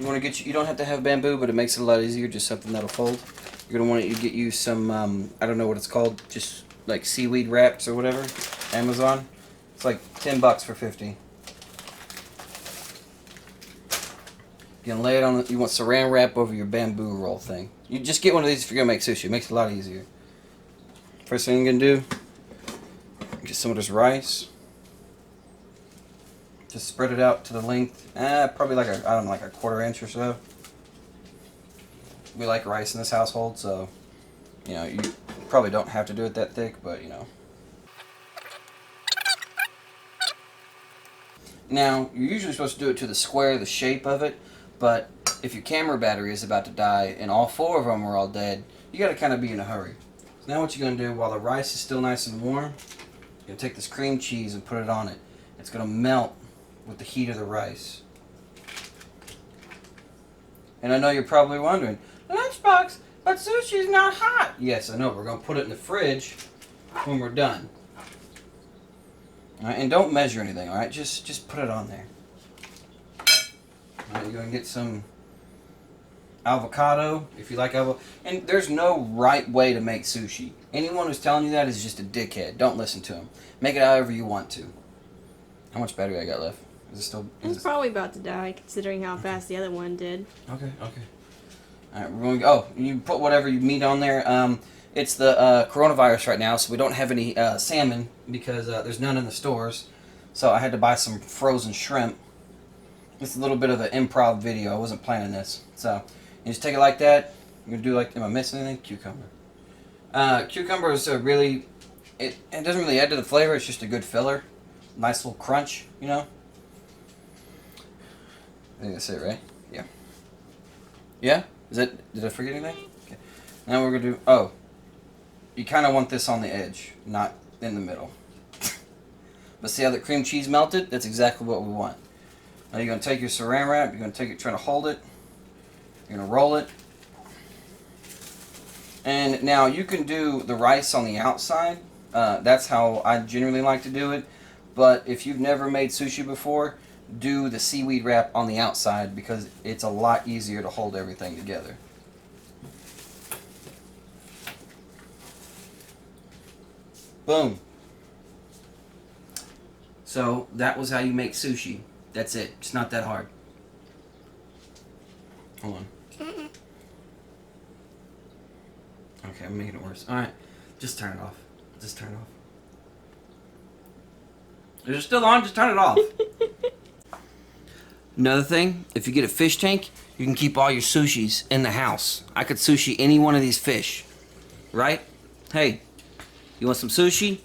want to get you don't have to have bamboo, but it makes it a lot easier. Just something that'll fold. You're gonna want to get you some I don't know what it's called, just like seaweed wraps or whatever. Amazon. It's like $10 for 50. You can lay it on. You want saran wrap over your bamboo roll thing. You just get one of these if you're gonna make sushi. It makes it a lot easier. First thing you're gonna do, get some of this rice. Just spread it out to the length, probably like I don't know, like a 1/4 inch or so. We like rice in this household, so you know you probably don't have to do it that thick, but you know. Now you're usually supposed to do it to the square, the shape of it, but if your camera battery is about to die and all 4 of them are all dead, you got to kind of be in a hurry. So now what you're gonna do while the rice is still nice and warm, you're gonna take this cream cheese and put it on it. It's gonna melt with the heat of the rice. And I know you're probably wondering, Lunchbox, but sushi's not hot. Yes, I know. We're going to put it in the fridge when we're done. All right, and don't measure anything, all right? Just put it on there. All right, you're going to get some avocado, if you like avocado. And there's no right way to make sushi. Anyone who's telling you that is just a dickhead. Don't listen to him. Make it however you want to. How much battery I got left? Is it still? It's probably about to die, considering how fast the other one did. Okay. All right, we're going. Oh, you put whatever you meat on there. It's the coronavirus right now, so we don't have any salmon because there's none in the stores. So I had to buy some frozen shrimp. It's a little bit of an improv video. I wasn't planning this. So you just take it like that. You're gonna do like. Am I missing anything? Cucumber. Cucumber is really. It doesn't really add to the flavor. It's just a good filler. Nice little crunch, you know. I think that's it, right? Yeah. Yeah? Did I forget anything? Okay. Now we're going to do, oh. You kind of want this on the edge, not in the middle. But see how the cream cheese melted? That's exactly what we want. Now you're going to take your saran wrap, you're going to take it, try to hold it. You're going to roll it. And now you can do the rice on the outside. That's how I generally like to do it. But if you've never made sushi before, do the seaweed wrap on the outside because it's a lot easier to hold everything together. Boom. So that was how you make sushi. That's it. It's not that hard. Hold on. Okay, I'm making it worse. Alright. Just turn it off. Just turn it off. Is it still on? Just turn it off. Another thing, if you get a fish tank, you can keep all your sushis in the house. I could sushi any one of these fish. Right? Hey, you want some sushi?